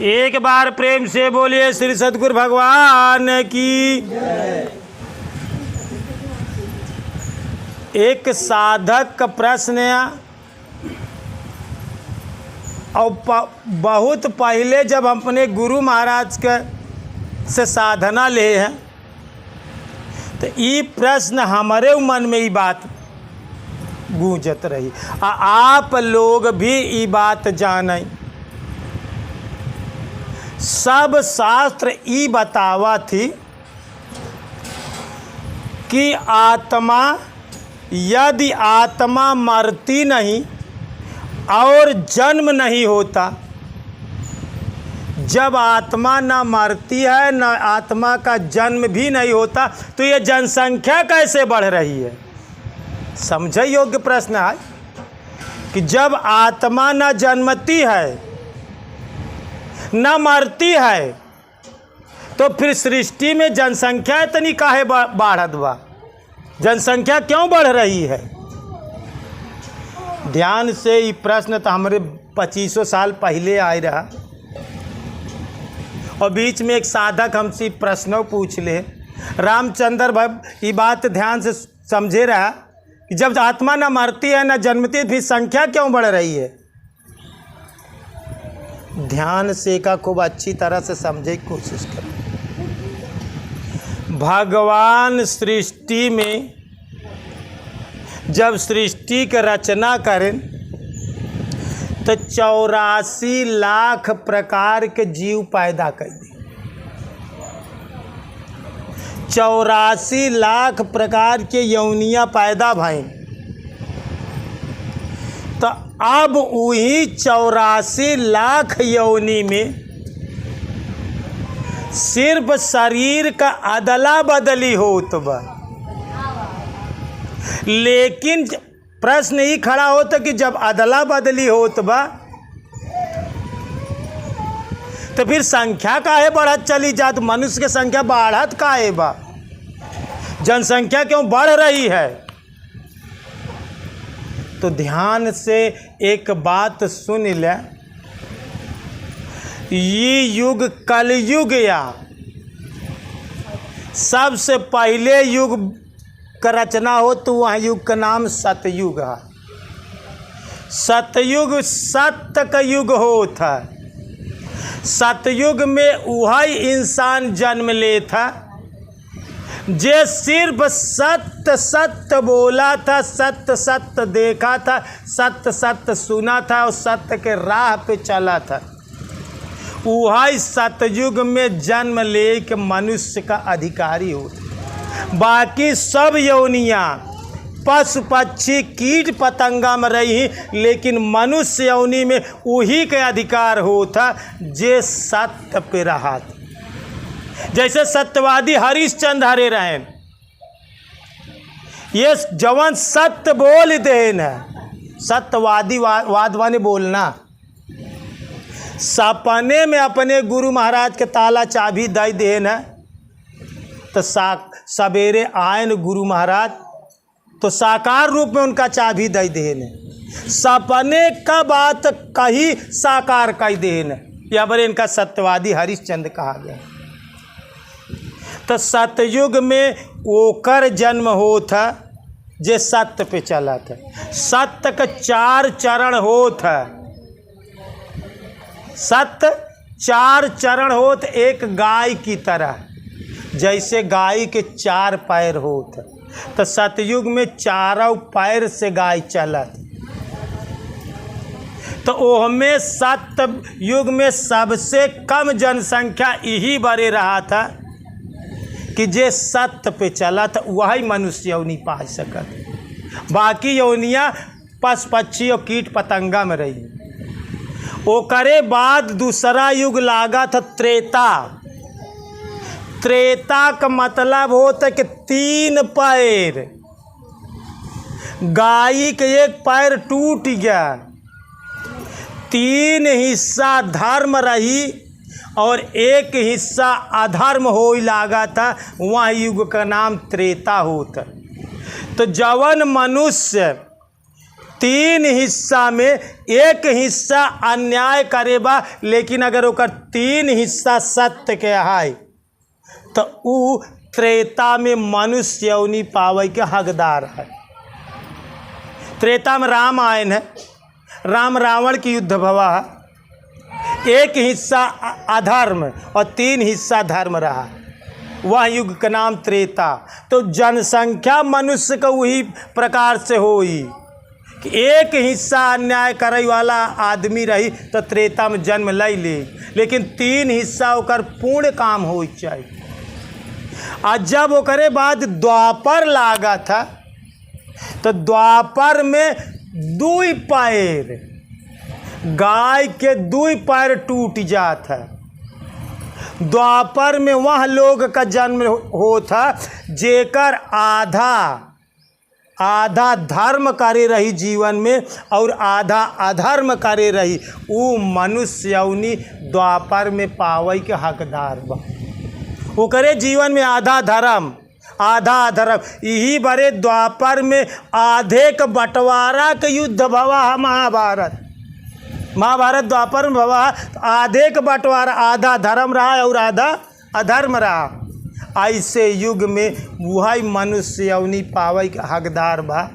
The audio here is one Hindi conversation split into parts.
एक बार प्रेम से बोलिए श्री सद्गुरु भगवान की। एक साधक का प्रश्न है और बहुत पहले जब हम अपने गुरु महाराज के से साधना ले हैं तो ये प्रश्न हमारे मन में ये बात गूंजत रही। आप लोग भी ये बात जानें। सब शास्त्र ये बतावा थी कि आत्मा यदि आत्मा मरती नहीं और जन्म नहीं होता, जब आत्मा न मरती है न आत्मा का जन्म भी नहीं होता तो ये जनसंख्या कैसे बढ़ रही है? समझे योग्य प्रश्न है कि जब आत्मा न जन्मती है न मरती है तो फिर सृष्टि में जनसंख्या इतनी काहे बढ़त बा? जनसंख्या क्यों बढ़ रही है? ध्यान से ये प्रश्न तो हमारे 2500 साल पहले आए रहा और बीच में एक साधक हमसे प्रश्नों पूछ ले। रामचंद्र भाई ये बात ध्यान से समझे रहा कि जब आत्मा न मरती है न जन्मती फिर संख्या क्यों बढ़ रही है? ध्यान से का खूब अच्छी तरह से समझने की कोशिश करें। भगवान सृष्टि में जब सृष्टि की रचना करें तो 84 लाख प्रकार के जीव पैदा कर दी। 84 लाख प्रकार के यौनियाँ पैदा भईं तो अब वही 84 लाख यौनी में सिर्फ शरीर का अदला बदली होत बा। लेकिन प्रश्न ही खड़ा होता कि जब अदला बदली होत बा तो फिर संख्या काहे बढ़त चली जात? मनुष्य की संख्या बढ़त काहे बा? जनसंख्या क्यों बढ़ रही है? तो ध्यान से एक बात सुन ले। ये युग कलयुग या सबसे पहले युग का रचना हो तो वह युग का नाम सतयुग है। सतयुग सत्य का युग होता। सतयुग में वही इंसान जन्म ले था जे सिर्फ सत्य सत्य बोला था, सत्य सत्य देखा था, सत्य सत्य सुना था और सत्य के राह पे चला था। वही सतयुग में जन्म ले के मनुष्य का अधिकारी होता। बाकी सब योनियाँ पशु पक्षी कीट पतंगा में रही, लेकिन मनुष्य योनि में वही के अधिकार होता जे सत्य पे रहा था। जैसे सत्यवादी हरिश्चंद्र हरे रहे, ये जवान सत्य बोल देन है। सत्यवादी वादवानी बोलना। सपने में अपने गुरु महाराज के ताला चाबी दे देन है तो सवेरे आए न गुरु महाराज तो साकार रूप में उनका चाबी दे देन है। सपने का बात कही साकार कह देन है। या बड़े इनका सत्यवादी हरिश्चंद्र कहा गया। तो सतयुग में ओकर जन्म होता जे सत्य पे चला था। सत्य का 4 चरण होता। सत्य 4 चरण होत। एक गाय की तरह, जैसे गाय के 4 पैर होता तो सतयुग में 4 पैर से गाय चला। तो ओहमें सत्य युग में सबसे कम जनसंख्या यही बड़े रहा था कि जे सत्य पे चला था वही मनुष्य योनि पा सकत। बाकी योनियाँ पशु पक्षी और कीट पतंगा में रही। ओकरे बाद दूसरा युग लागा था त्रेता। त्रेता का मतलब होता कि 3 पैर। गाय के एक पैर टूट गया, 3 हिस्सा धर्म रही और एक हिस्सा अधर्म हो लागा था। वह युग का नाम त्रेता होता। तो जवन मनुष्य 3 हिस्सा में एक हिस्सा अन्याय करेबा, लेकिन अगर ओकर 3 हिस्सा सत्य के है तो ऊ त्रेता में मनुष्य योनि पावे के हकदार है। त्रेता में रामायण है, राम रावण की युद्ध भवा है। एक हिस्सा अधर्म और 3 हिस्सा धर्म रहा, वह युग का नाम त्रेता। तो जनसंख्या मनुष्य का वही प्रकार से होई कि एक हिस्सा अन्याय करे वाला आदमी रही तो त्रेता में जन्म ले ले, लेकिन 3 हिस्सा ओकर पूर्ण काम हो चाहिए। और जब ओकरे बाद द्वापर लागा था तो द्वापर में 2 पैर, गाय के 2 पैर टूट जात है। द्वापर में वह लोग का जन्म होता जेकर आधा धर्म करे रही जीवन में और आधा अधर्म करे रही, वो मनुष्य योनि द्वापर में पावे के हकदार बा। ओकरे जीवन में आधा धर्म आधा अधर्म, यही बड़े द्वापर में आधे का बंटवारा के युद्ध भवा है। महाभारत द्वापर में भवा, आधे का बंटवारा, आधा धर्म रहा और आधा अधर्म रहा। ऐसे युग में वही मनुष्य योनि पावे के हकदार बा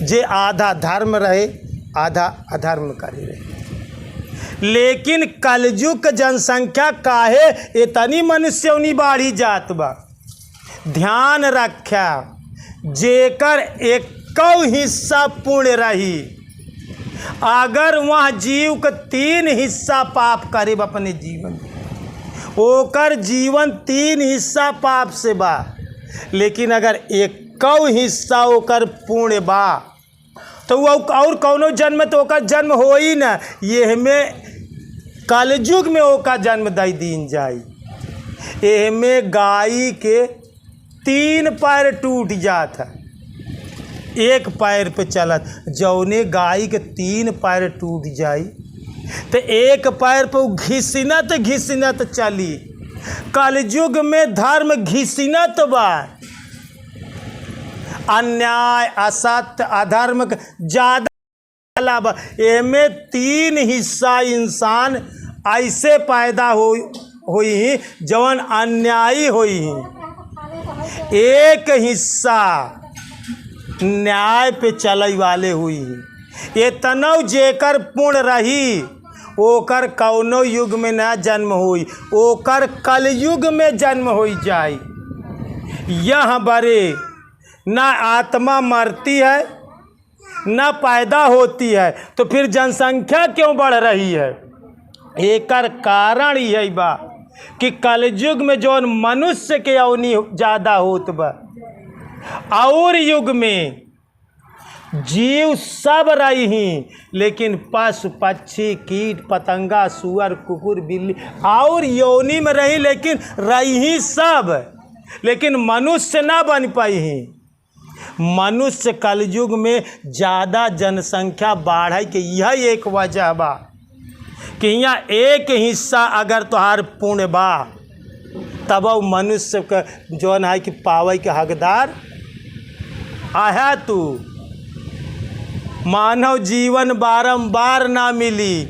जे आधा धर्म रहे आधा अधर्म करे रहे। लेकिन कलयुग के जनसंख्या काहे इतनी मनुष्य योनि बाढ़ी जात बा, ध्यान रखा, जेकर 1 हिस्सा पुण्य रही, अगर वह जीव का 3 हिस्सा पाप करे अपने जीवन में, ओकर जीवन 3 हिस्सा पाप से बा। लेकिन अगर 1 हिस्सा ओकर पुण्य बा तो वो और कौनो जन्म में तो ओकर जन्म हो ही ना, ये में कलयुग में ओका जन्म दई दीन जाई। एह में गाय के 3 पैर टूट जात है, 1 पैर पे चलत। जौने गाय के 3 पैर टूट जाई तो 1 पैर पे घिसनत चली। कलयुग में धर्म घिसनत बा, अन्याय असत्य अधर्म ज़्यादा बा। एमे 3 हिस्सा इंसान ऐसे पैदा होई जवन अन्यायी होई, 1 हिस्सा न्याय पे चले वाले हुई। ये तनव जेकर पुण्य रही ओकर कौनो युग में न जन्म हुई, ओकर कलयुग में जन्म हो जाए। यह बरे न आत्मा मरती है न पैदा होती है, तो फिर जनसंख्या क्यों बढ़ रही है? एकर कारण यही बा कि कलयुग में जौन मनुष्य के योनि ज़्यादा होत बा, और युग में जीव सब रही, लेकिन पशु पक्षी कीट पतंगा सुअर कुकुर बिल्ली और योनि में रही, लेकिन रही सब, लेकिन मनुष्य ना बन पाई। मनुष्य कलयुग में ज़्यादा जनसंख्या बढ़े के यह एक वजह बा कि यहाँ 1 हिस्सा अगर तोहार पुण्य बा तब मनुष्य का जौन है कि पावे के हकदार आया। तू मानव जीवन बारंबार ना मिली,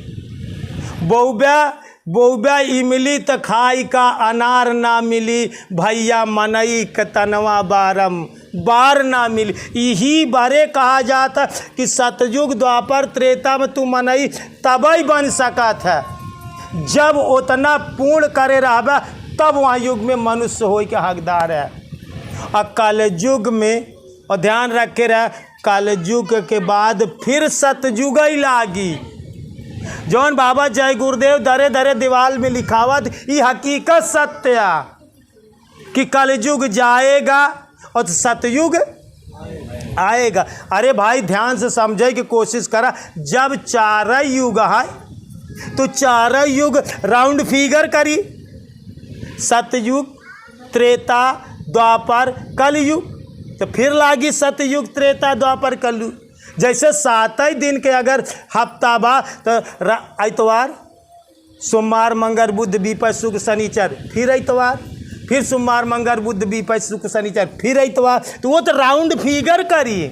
बौबा ई मिली तो खाई का अनार ना मिली, भैया मनई के तनवा बारंबार ना मिली। यही बारे कहा जाता कि सतयुग द्वापर त्रेता में तू मनई तभी बन सकत है जब उतना पूर्ण करे रहबा, तब वहाँ युग में मनुष्य हो के हकदार है। और कलयुग में, और ध्यान रखे रहे, कलयुग के बाद फिर सतयुग ही लागी। जौन बाबा जय गुरुदेव दरे दरे दीवाल में लिखावत, ये हकीकत सत्य है कि कलयुग जाएगा और सतयुग आएगा। अरे भाई ध्यान से समझे की कोशिश करा, जब 4 युग है तो 4 युग राउंड फिगर करी, सतयुग त्रेता द्वापर कलयुग, तो फिर लागी सतयुग त्रेता द्वापर कलयुग। जैसे 7 दिन के अगर हफ्ता बा तो इतवार सोमवार मंगल बुध बीपद शुक्र शनिचर, फिर इतवार, फिर सोमवार मंगल बुध बीपद शुक्र शनिचर, फिर इतवार, तो वो तो राउंड फिगर करी।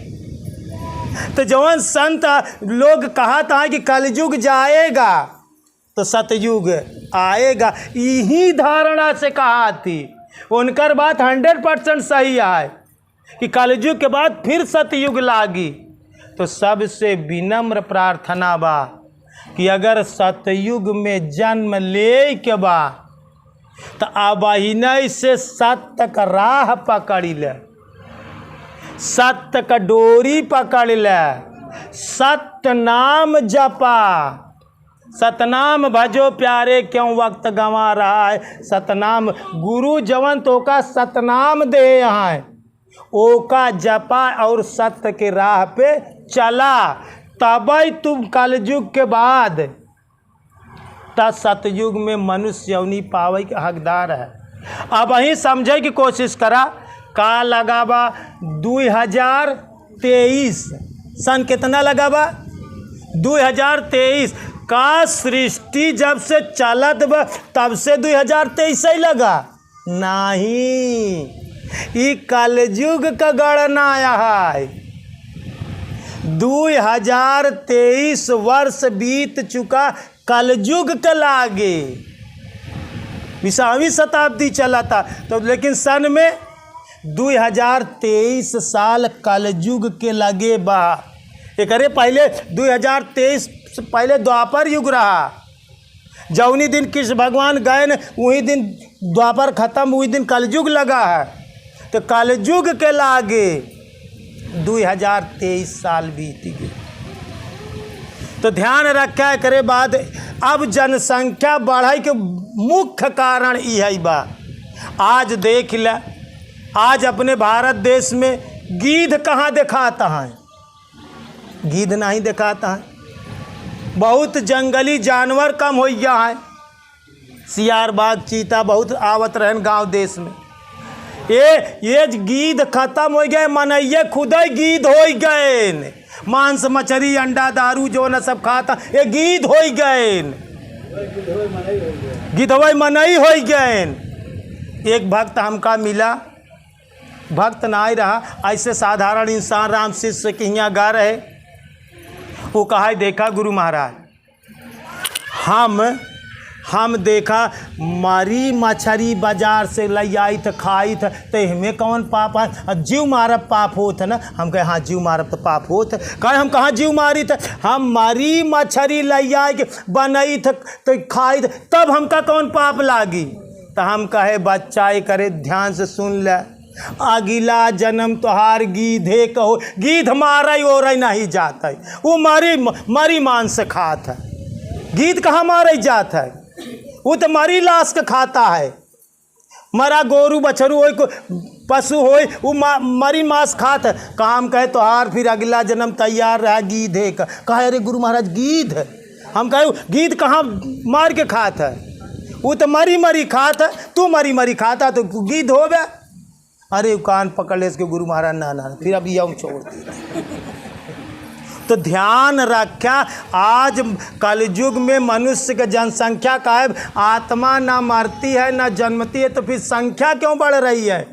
तो जवन संत लोग कहा था कि कलयुग जाएगा तो सतयुग आएगा, यही धारणा से कहा थी। उनकर बात 100% सही है कि कलयुग के बाद फिर सतयुग लागी। तो सबसे विनम्र प्रार्थना बा कि अगर सतयुग में जन्म ले के बा तो अबहिनै से सत्य का राह पकड़ ले, सत्य का डोरी पकड़ ले, सत्य नाम जपा, सतनाम भजो प्यारे क्यों वक्त गंवा रहा है। सतनाम गुरु जवन तो का सतनाम दे यहाँ ओका जपा और सत्य के राह पे चला, तबै तुम कलयुग के बाद त सतयुग में मनुष्य यौनी पावे के हकदार है। अब वहीं समझे की कोशिश करा का लगाबा 2023 सन कितना लगाबा 2023 का सृष्टि जब से चलत बा तब से 2023 ही लगा नहीं, ई कलयुग का गणना है। 2023 वर्ष बीत चुका कलयुग के लागे, 20वीं शताब्दी चला था तो, लेकिन सन में 2023 साल कलयुग के लगे बा। एकरे पहले 2023 से पहले द्वापर युग रहा, जौनी दिन कृष्ण भगवान गए न वही दिन द्वापर खत्म, वही दिन कलयुग लगा है। तो कलयुग के लागे 2023 साल बीत गए। तो ध्यान रखा करे बाद अब जनसंख्या बढ़ाई के मुख्य कारण यही बा। आज देख ल, आज अपने भारत देश में गीध कहाँ दिखाता है, गीध नहीं दिखाता है। बहुत जंगली जानवर कम हो गया है, सियार बाघ चीता बहुत आवत रहन गांव देश में। ये गीध खत्म हो गए, मनैये खुद ही गीध हो गए, मांस मछली अंडा दारू जो न सब खाता ये गीध हो गए, गिधवई मनई हो गए। एक भक्त हमका मिला, भक्त ना ही रहा, ऐसे साधारण इंसान राम शिष्य के यहाँ गा रहे। वो कहा देखा गुरु महाराज हम देखा मरी मछली बाजार से लई आई थ खाई थ, तो हमें कौन पाप है, जीव मारब पाप होत ना। हम कहे हाँ जीव मारब तो पाप होत, कहे हम कहाँ जीव मारी थ, हम मरी मछली लई आई के बनई थ तो खाई थ, तब हमका कौन पाप लागी। तो हम कहे बच्चा करे ध्यान से सुन ले, अगिला जन्म तोहार गीधे कहो, गीध मारई और नहीं जाता है, वो मरी मांस खात है, गीध कहाँ मारई जात है, वो तो मरी लाश के खाता है। मरा गोरू बछरू हो पशु हो वो मरी मांस खात है। कहाँ हम कहे तोहार फिर अगला जन्म तैयार रहा गीधे का। कहे अरे गुरु महाराज गीध है, हम कहे गीध कहाँ मार के खात है, वो तो मरी खात है, तू मरी खाता तो गीध हो गया। अरे कान पकड़ ले इसके गुरु महाराज ना फिर अब यूँ छोड़ दिया। तो ध्यान रखा आज कलयुग में मनुष्य की जनसंख्या का है, आत्मा ना मरती है ना जन्मती है, तो फिर संख्या क्यों बढ़ रही है।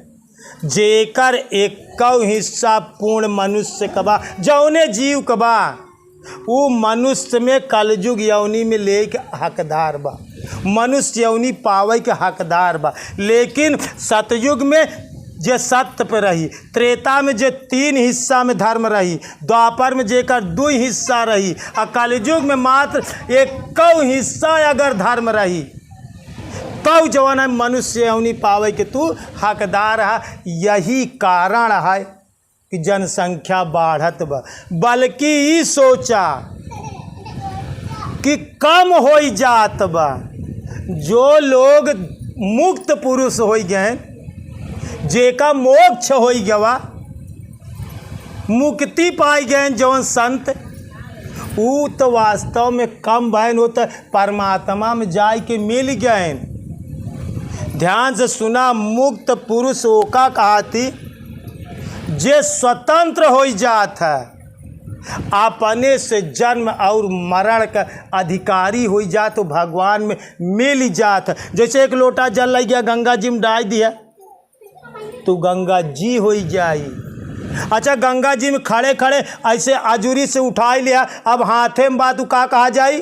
जेकर एक हिस्सा पूर्ण मनुष्य कबा जौने जीव कबा वो मनुष्य में कलयुग यौनी में ले के हकदार बा, मनुष्य यौनी पावे के हकदार बा। लेकिन सतयुग में जे सत्य पे रही, त्रेता में जे 3 हिस्सा में धर्म रही, द्वापर में जेकर 2 हिस्सा रही, और कलयुग में मात्र 1 हिस्सा अगर धर्म रही, तो जवान मनुष्य यौनी पावे के तू हकदार है। यही कारण है कि जनसंख्या बढ़त बा, बल्कि ये सोचा कि कम हो जात बा। जो लोग मुक्त पुरुष हो गए, जेका मोक्ष हो गवा, मुक्ति पाई गए जौन संत, वो तो वास्तव में कम बहन हो तो परमात्मा में जाए के मिल गए। ध्यान से सुना, मुक्त पुरुष ओका कहा थी जे स्वतंत्र हो जात है, अपने से जन्म और मरण का अधिकारी हो जात तो भगवान में मिल जात। जैसे एक लोटा जल लग गया गंगा जी में डाल दिया तो गंगा जी हो जाई, अच्छा, गंगा जी में खड़े खड़े ऐसे आजुरी से उठाई लिया, अब हाथे में बात का कहा जाई?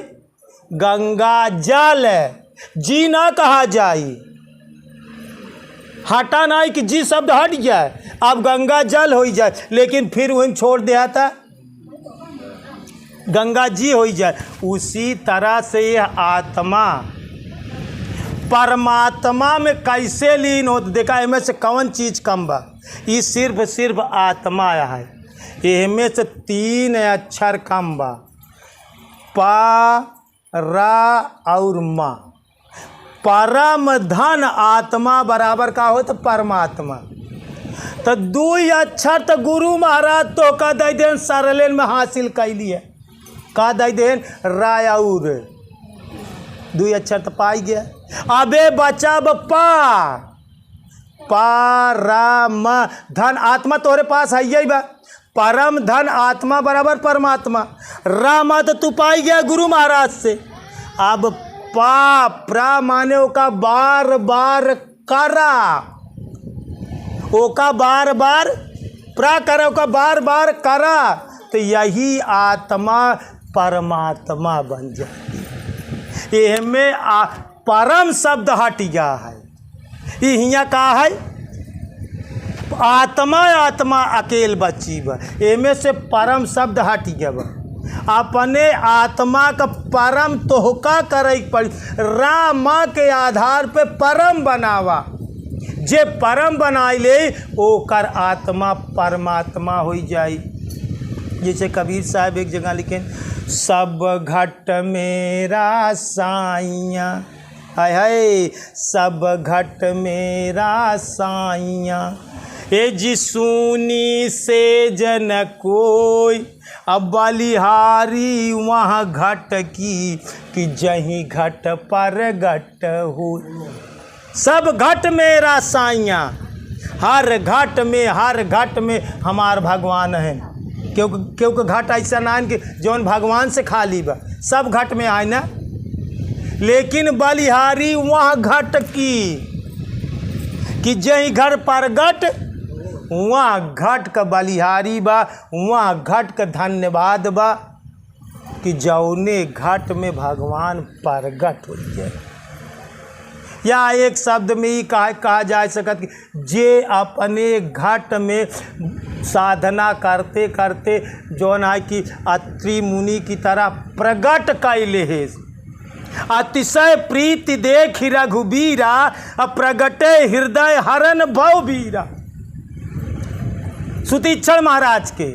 गंगा जल जी ना कहा जाई, हटा नहीं कि जी शब्द हट जाए, अब गंगा जल हो जाए, लेकिन फिर वहीं छोड़ दिया था गंगा जी हो जाए। उसी तरह से यह आत्मा परमात्मा में कैसे लीन हो? देखा इनमें से कौन चीज़ कम बा? ये सिर्फ आत्मा है, इनमें से 3 अक्षर कम बा, पा रा और मा। परम धन आत्मा बराबर का हो तो परमात्मा, तो 2 अक्षर तो गुरु महाराज तो का दे देन सरलेन में हासिल कैली है, का दे देन राय और 2 अक्षर तो पाई गया। अबे बचा परम धन आत्मा तोरे पास है यही बा, परम धन आत्मा बराबर परमात्मा, रामा तो तू पाई गया गुरु महाराज से। अब प्रा माने ओका बार बार करा, ओका बार बार प्रा करा, ओका बार बार करा, तो यही आत्मा परमात्मा बन जाती। इसमें परम शब्द हट गया है, यहाँ का है आत्मा, आत्मा अकेल बची बा, एमे से परम शब्द हट गया बा। अपने आत्मा का परम तोहका करे पड़ी, रामा के आधार पे परम बनावा, जे परम बनाई ले ओकर आत्मा परमात्मा हो जाई। जैसे कबीर साहब एक जगह लिखे, सब घट मेरा साइया, हाय हाय सब घट मेरा साइया, ए जी सुनी से जन कोई, अब बलिहारी वहाँ घट की कि जहीं घट पर घट हो। सब घट मेरा साइया, हर घट में हमार भगवान है, क्योंकि घट ऐसा ना कि जौन भगवान से खाली बा, सब घट में आए ना, लेकिन बलिहारी वहाँ घट की कि जहीं घर पर घट वहाँ घट का बलिहारी बा, वहाँ घट का धन्यवाद बा कि जौने घट में भगवान प्रगट हो जाए। या एक शब्द में ही कहा जा सकत कि जे अपने घट में साधना करते करते जौन है कि अत्रि मुनि की तरह प्रगट कैले है, अतिशय प्रीति देख रघुबीरा, प्रगटे हृदय हरन भव बीरा। सुतीक्षण महाराज के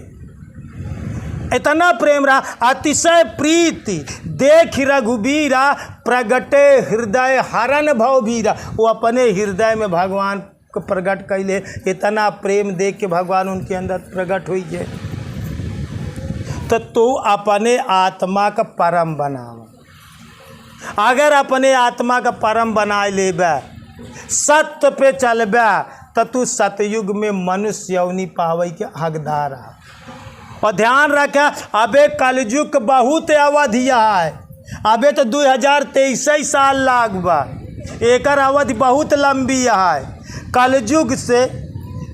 इतना प्रेम रहा, अतिशय प्रीति देख रघुबीरा, प्रगटे हृदय हरन भव बीरा। वो अपने हृदय में भगवान को प्रगट कैले, इतना प्रेम देख के भगवान उनके अंदर प्रगट हुई है। तो तू अपने आत्मा का परम बनावा, अगर अपने आत्मा का परम बना लेबा, सत्य पे चलबा, तो तू सतयुग में मनुष्य यौनी पावे के हकदार है। और ध्यान रखा, अबे कलयुग बहुत अवधिया है, अबे तो 2023 साल लाग बा, एकर अवधि बहुत लंबी है। कलयुग से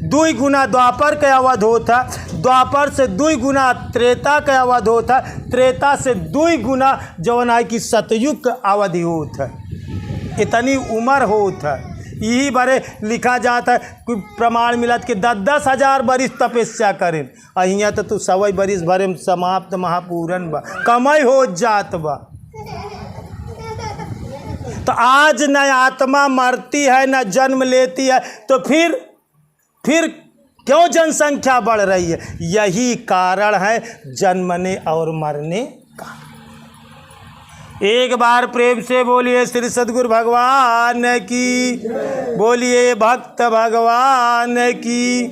2 गुना द्वापर के अवध होता, द्वापर से 2 गुना त्रेता के अवध होता, त्रेता से 2 गुना जौन है कि सतयुग के अवधि होता। इतनी उम्र होता, यही बारे लिखा जाता है, कोई प्रमाण मिलत कि 10-10 हजार बरिस तपस्या करें, अहियाँ तो तू 100 बरिस भरे में समाप्त महापूरन बा, कमाई हो जात बा। तो आज न आत्मा मरती है न जन्म लेती है, तो फिर क्यों जनसंख्या बढ़ रही है? यही कारण है जन्मने और मरने का। एक बार प्रेम से बोलिए श्री सद्गुरु भगवान की, बोलिए भक्त भगवान की।